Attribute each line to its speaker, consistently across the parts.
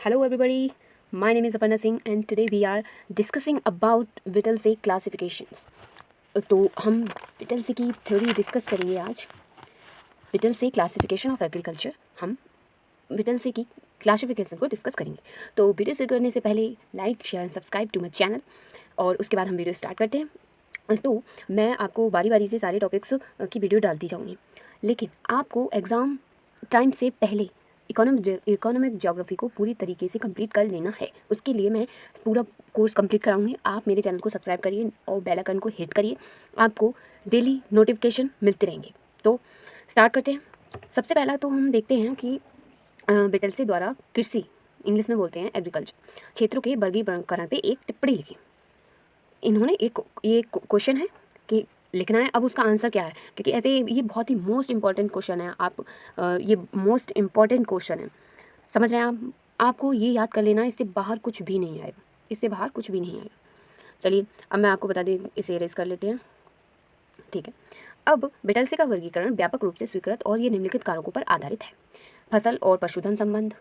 Speaker 1: Hello everybody, my name is Aparna Singh and today we are discussing about विटलसे classifications. तो हम विटलसे की theory discuss करेंगे आज. विटलसे classification of agriculture, हम विटलसे की क्लासिफिकेशन को डिस्कस करेंगे. तो वीडियो से करने से पहले like share and subscribe to my channel और उसके बाद हम वीडियो स्टार्ट करते हैं. तो मैं आपको बारी बारी से सारे टॉपिक्स की वीडियो डालती जाऊँगी, लेकिन आपको एग्ज़ाम टाइम से पहले इकोनॉमिक ज्योग्राफी को पूरी तरीके से कंप्लीट कर लेना है. उसके लिए मैं पूरा कोर्स कंप्लीट कराऊंगी. आप मेरे चैनल को सब्सक्राइब करिए और बेल आइकन को हिट करिए, आपको डेली नोटिफिकेशन मिलते रहेंगे. तो स्टार्ट करते हैं. सबसे पहला तो हम देखते हैं कि विटलसे द्वारा कृषि, इंग्लिश में बोलते हैं एग्रीकल्चर, क्षेत्रों के वर्गीकरण पे एक टिप्पणी लिखी. इन्होंने ये क्वेश्चन है कि लिखना है. अब उसका आंसर क्या है, क्योंकि ऐसे ये बहुत ही मोस्ट इंपॉर्टेंट क्वेश्चन है. आप ये मोस्ट इंपॉर्टेंट क्वेश्चन है, समझ रहे हैं आप. आपको ये याद कर लेना, इससे बाहर कुछ भी नहीं आएगा, इससे बाहर कुछ भी नहीं आएगा. चलिए अब मैं आपको बता दें, इसे इरेज कर लेते हैं. ठीक है. अब विटलसे का वर्गीकरण व्यापक रूप से स्वीकृत और ये निम्नलिखित कारकों पर आधारित है. फसल और पशुधन संबंध,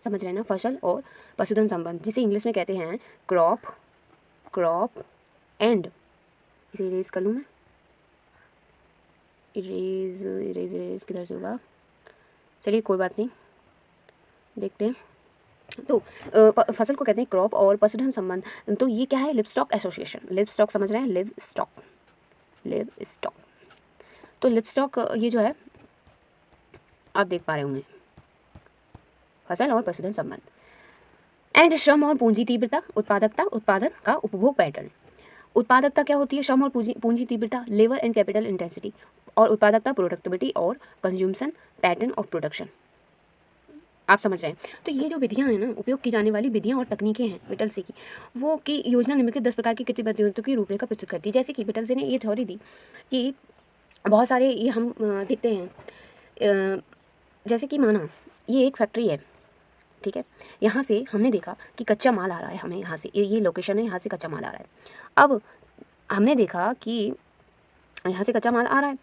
Speaker 1: समझ रहे हैं ना, फसल और पशुधन संबंध, जिसे इंग्लिश में कहते हैं क्रॉप एंड, इसे इरेज कर लूँ मैं. इरेज किधर से होगा, चलिए कोई बात नहीं, देखते हैं. तो फसल को कहते हैं क्रॉप और पशुधन संबंध. तो ये क्या है, लिवस्टॉक एसोसिएशन. लिवस्टॉक समझ रहे हैं, लिवस्टॉक. तो लिवस्टॉक ये जो है आप देख पा रहे होंगे, फसल और पशुधन संबंध. एंड श्रम और पूंजी तीव्रता, उत्पादकता, उत्पादन का उपभोग पैटर्न. उत्पादकता क्या होती है, श्रम और पूंजी तीव्रता, लेबर एंड कैपिटल इंटेंसिटी. और उत्पादकता प्रोडक्टिविटी और कंज्यूमशन पैटर्न ऑफ प्रोडक्शन. आप समझ रहे हैं. तो ये जो विधियां हैं ना, उपयोग की जाने वाली विधियां और तकनीकें हैं विटलसे की, वो की योजना निम्नलिखित 10 प्रकार की गतिविधियों की रूपरेखा प्रस्तुत करती है. जैसे कि विटलसे ने ये थ्योरी दी कि बहुत सारे ये हम देखते हैं, जैसे कि माना ये एक फैक्ट्री है, ठीक है. यहाँ से हमने देखा कि कच्चा माल आ रहा है, हमें यहाँ से ये लोकेशन है, यहाँ से कच्चा माल आ रहा है. अब हमने देखा कि यहाँ से कच्चा माल आ रहा है,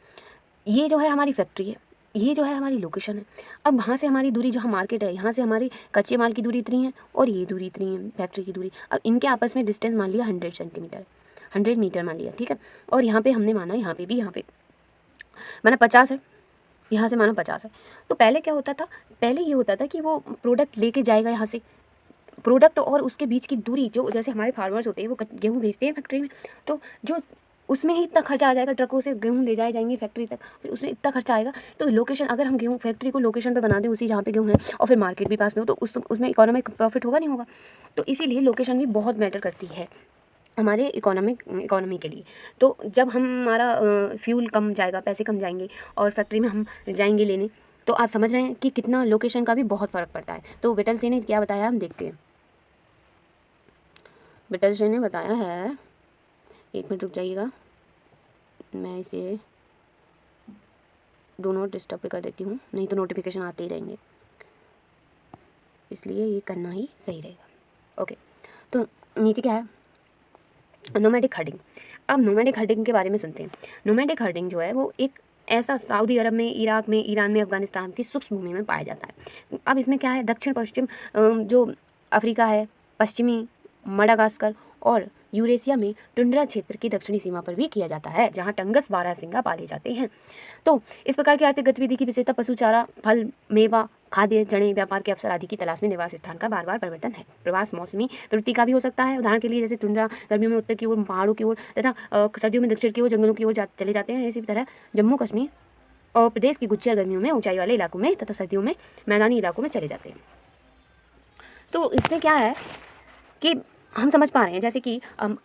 Speaker 1: ये जो है हमारी फैक्ट्री है, ये जो है हमारी लोकेशन है. अब वहाँ से हमारी दूरी, जहाँ मार्केट है, यहाँ से हमारी कच्चे माल की दूरी इतनी है और ये दूरी इतनी है, फैक्ट्री की दूरी. अब इनके आपस में डिस्टेंस मान लिया 100 सेंटीमीटर, 100 मीटर मान लिया, ठीक है. और यहाँ पे हमने माना, यहाँ पे भी, यहाँ पे माना 50 है, यहाँ से माना 50 है. तो पहले क्या होता था, पहले ये होता था कि वो प्रोडक्ट लेके जाएगा यहाँ से, प्रोडक्ट और उसके बीच की दूरी, जो जैसे हमारे फार्मर्स होते हैं वो गेहूँ भेजते हैं फैक्ट्री में, तो जो उसमें ही इतना खर्चा आ जाएगा, ट्रकों से गेहूँ ले जाए जाएंगे फैक्ट्री तक, फिर उसमें इतना खर्चा आएगा. तो लोकेशन, अगर हम गेहूँ फैक्ट्री को लोकेशन पे बना दें उसी जहाँ पे गेहूँ है, और फिर मार्केट भी पास में हो, तो उसमें इकोनॉमिक प्रॉफिट होगा नहीं होगा. तो इसीलिए लोकेशन भी बहुत मैटर करती है हमारे इकोनॉमी के लिए. तो जब हमारा फ्यूल कम जाएगा, पैसे कम जाएंगे और फैक्ट्री में हम जाएंगे लेने, तो आप समझ रहे हैं कि कितना लोकेशन का भी बहुत फ़र्क पड़ता है. तो विटलसे ने क्या बताया, हम देखते हैं. विटलसे ने बताया है, एक मिनट रुक जाइएगा, मैं इसे डू नॉट डिस्टर्ब पे कर देती हूँ, नहीं तो नोटिफिकेशन आते ही रहेंगे, इसलिए ये करना ही सही रहेगा. ओके. तो नीचे क्या है, नोमैडिक हर्डिंग. अब नोमैडिक हर्डिंग के बारे में सुनते हैं. नोमैडिक हर्डिंग जो है वो एक ऐसा सऊदी अरब में, इराक में, ईरान में, अफगानिस्तान की शुष्क भूमि में पाया जाता है. अब इसमें क्या है, दक्षिण पश्चिम जो अफ्रीका है, पश्चिमी मडागास्कर और यूरेशिया में टुंड्रा क्षेत्र की दक्षिणी सीमा पर भी किया जाता है, जहां टंगस बारहसिंगा पाले जाते हैं. तो इस प्रकार की आर्थिक गतिविधि की विशेषता पशु चारा, फल, मेवा, खाद्य, जड़ें, व्यापार के अवसर आदि की तलाश में निवास स्थान का बार बार परिवर्तन है. प्रवास मौसमी प्रवृत्ति का भी हो सकता है. उदाहरण के लिए जैसे टुंड्रा गर्मियों में उत्तर की ओर पहाड़ों की ओर तथा सर्दियों में दक्षिण की ओर जंगलों की ओर चले जाते हैं. इसी तरह जम्मू कश्मीर और प्रदेश की गुज्जर गर्मियों में ऊंचाई वाले इलाकों में तथा सर्दियों में मैदानी इलाकों में चले जाते हैं. तो इसमें क्या है कि हम समझ पा रहे हैं, जैसे कि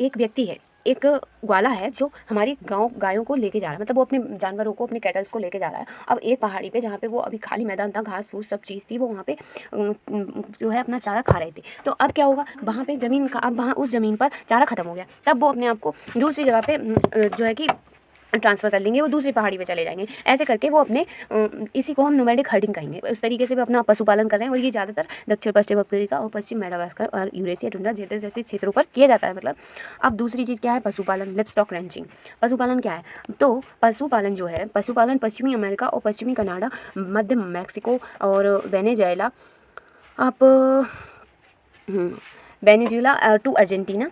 Speaker 1: एक व्यक्ति है, एक ग्वाला है जो हमारी गायों को लेके जा रहा है, मतलब वो अपने जानवरों को, अपने कैटल्स को लेके जा रहा है. अब एक पहाड़ी पे, जहाँ पे वो अभी खाली मैदान था, घास फूस सब चीज़ थी, वो वहाँ पे जो है अपना चारा खा रहे थे. तो अब क्या होगा, वहाँ पे ज़मीन का, अब वहाँ उस ज़मीन पर चारा खत्म हो गया, तब वो अपने आप को दूसरी जगह पे जो है कि ट्रांसफ़र कर लेंगे, वो दूसरी पहाड़ी पे चले जाएंगे. ऐसे करके वो अपने इसी को हम नोमैडिक हर्डिंग कहेंगे. उस तरीके से वो अपना पशुपालन कर रहे हैं, और ये ज़्यादातर दक्षिण पश्चिम अफ्रीका और पश्चिम मेडागास्कर और यूरेशिया टुंड्रा जैसे क्षेत्रों पर किया जाता है. मतलब अब दूसरी चीज़ क्या है, पशुपालन, लिवस्टॉक रैंचिंग. पशुपालन क्या है, तो पशुपालन जो है, पशुपालन पश्चिमी अमेरिका और पश्चिमी कनाडा, मध्य मैक्सिको और वेनेजुएला, आप वेनेजुएला टू अर्जेंटीना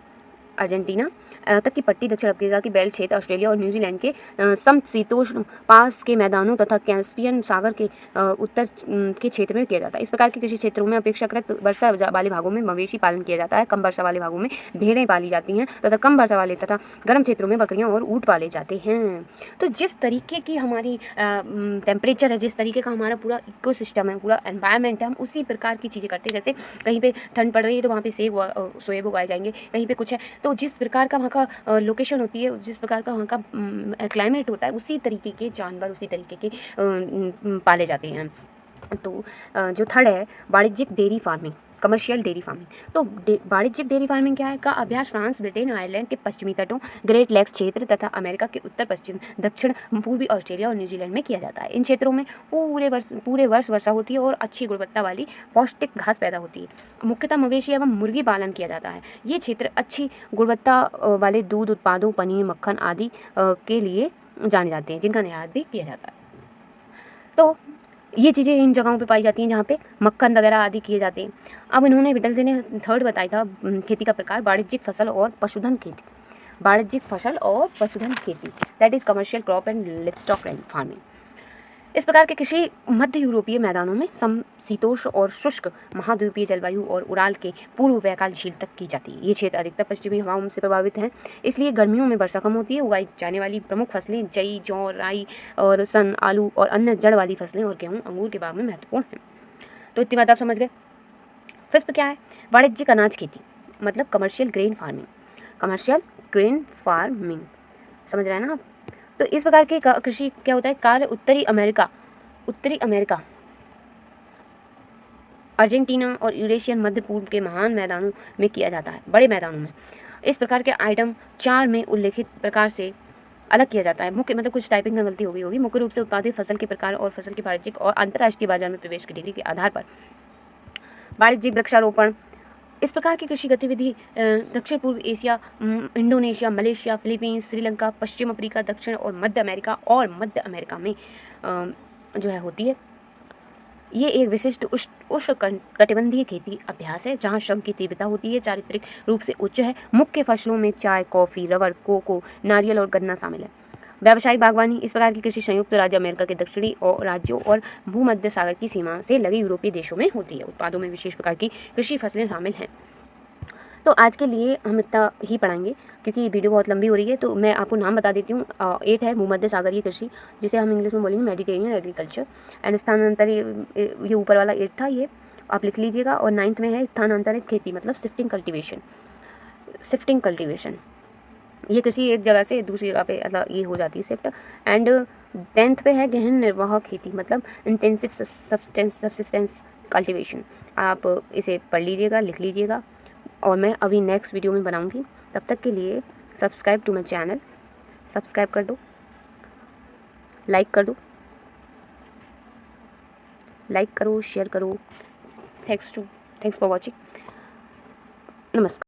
Speaker 1: तक की पट्टी दक्षिण अफ्रीका की बेल्ट क्षेत्र ऑस्ट्रेलिया और न्यूजीलैंड के समशीतोष्ण पास के मैदानों तथा कैस्पियन सागर के उत्तर के क्षेत्र में किया जाता है। इस प्रकार के कृषि क्षेत्रों में अपेक्षाकृत वर्षा वाले भागों में मवेशी पालन किया जाता है। कम वर्षा वाले भागों में भेड़ें पाली जाती हैं तथा कम वर्षा वाले तथा गर्म क्षेत्रों में बकरियां और ऊँट पाले जाते हैं। तो जिस तरीके की हमारी टेम्परेचर है, जिस तरीके का हमारा पूरा इकोसिस्टम है, पूरा एनवायरनमेंट है, हम उसी प्रकार की चीज़ें करते हैं। जैसे कहीं पे ठंड पड़ रही है तो वहाँ पे सोएब उगाए जाएंगे, कहीं पे कुछ है तो जिस प्रकार का वहाँ का लोकेशन होती है, जिस प्रकार का वहाँ का क्लाइमेट होता है, उसी तरीके के जानवर, उसी तरीके के पाले जाते हैं। तो जो थर्ड है वाणिज्यिक dairy farming, commercial dairy farming. तो वाणिज्यिक डेयरी फार्मिंग क्या है का अभ्यास फ्रांस, ब्रिटेन, आयरलैंड के पश्चिमी तटों, ग्रेट लेक्स क्षेत्र तथा अमेरिका के उत्तर पश्चिम, दक्षिण पूर्वी ऑस्ट्रेलिया और न्यूजीलैंड में किया जाता है। इन क्षेत्रों में पूरे वर्ष वर्षा होती है और अच्छी गुणवत्ता वाली पौष्टिक घास पैदा होती है। मुख्यतः मवेशी एवं मुर्गी पालन किया जाता है। ये क्षेत्र अच्छी गुणवत्ता वाले दूध उत्पादों, पनीर, मक्खन आदि के लिए जाने जाते हैं, जिनका निर्यात भी किया जाता है। तो ये चीज़ें इन जगहों पे पाई जाती हैं जहाँ पे मक्खन वगैरह आदि किए जाते हैं। अब इन्होंने विटलसे ने थर्ड बताया था खेती का प्रकार वाणिज्यिक फसल और पशुधन खेती। वाणिज्यिक फसल और पशुधन खेती that is commercial crop and livestock farming. इस प्रकार के कृषि मध्य यूरोपीय मैदानों में समशीतोष्ण और शुष्क महाद्वीपीय जलवायु और उराल के पूर्व व्याकाल झील तक की जाती है। ये क्षेत्र अधिकतर पश्चिमी हवाओं से प्रभावित हैं, इसलिए गर्मियों में वर्षा कम होती है। उगाई जाने वाली प्रमुख फसलें जई, जौ, राई और सन, आलू और अन्य जड़ वाली फसलें और गेहूँ अंगूर के बाग में महत्वपूर्ण हैं। तो इतनी बात आप समझ गए। फिफ्थ क्या है? वाणिज्यिक अनाज खेती, मतलब commercial grain farming. Commercial grain farming समझ रहे हैं ना आप? तो इस प्रकार के कृषि क्या होता है कार्य उत्तरी अमेरिका, अर्जेंटीना और यूरेशियन मध्य पूर्व के महान मैदानों में किया जाता है, बड़े मैदानों में। इस प्रकार के आइटम 4 में उल्लेखित प्रकार से अलग किया जाता है। मुख्य मतलब कुछ टाइपिंग में गलती हो गई होगी। मुख्य रूप से उत्पादित फसल के प्रकार और फसल के वाणिज्यिक और अंतर्राष्ट्रीय बाजार में प्रवेश की डिग्री के आधार पर वाणिज्यिक वृक्षारोपण। इस प्रकार की कृषि गतिविधि दक्षिण पूर्व Asia, Indonesia, Malaysia, Philippines, Sri Lanka, पश्चिम अफ्रीका, दक्षिण और मध्य अमेरिका में जो है होती है। ये एक विशिष्ट उष्णकटिबंधीय खेती अभ्यास है जहाँ श्रम की तीव्रता होती है, चारित्रिक रूप से उच्च है। मुख्य फसलों में चाय, कॉफ़ी, रबर, कोको, नारियल और गन्ना शामिल है। व्यावसायिक बागवानी। इस प्रकार की कृषि संयुक्त राज्य अमेरिका के दक्षिणी और राज्यों और भूमध्य सागर की सीमा से लगे यूरोपीय देशों में होती है। उत्पादों में विशेष प्रकार की कृषि फसलें शामिल हैं। तो आज के लिए हम इतना ही पढ़ाएंगे क्योंकि वीडियो बहुत लंबी हो रही है। तो मैं आपको नाम बता देती हूँ। 8 है भूमध्य सागरीय कृषि, जिसे हम इंग्लिश में बोलेंगे मेडिटेरेनियन एग्रीकल्चर। एंड स्थानांतर, ये ऊपर वाला 8 था, ये आप लिख लीजिएगा। और 9th में है स्थानांतरित खेती, मतलब शिफ्टिंग कल्टीवेशन। ये किसी एक जगह से दूसरी जगह पे मतलब ये हो जाती है शिफ्ट। एंड 10th पे है गहन निर्वाह खेती, मतलब इंटेंसिव सब्सिस्टेंस कल्टीवेशन। आप इसे पढ़ लीजिएगा, लिख लीजिएगा। और मैं अभी नेक्स्ट वीडियो में बनाऊंगी। तब तक के लिए subscribe to my channel, subscribe कर दो, लाइक करो, शेयर करो। Thanks for watching. नमस्कार।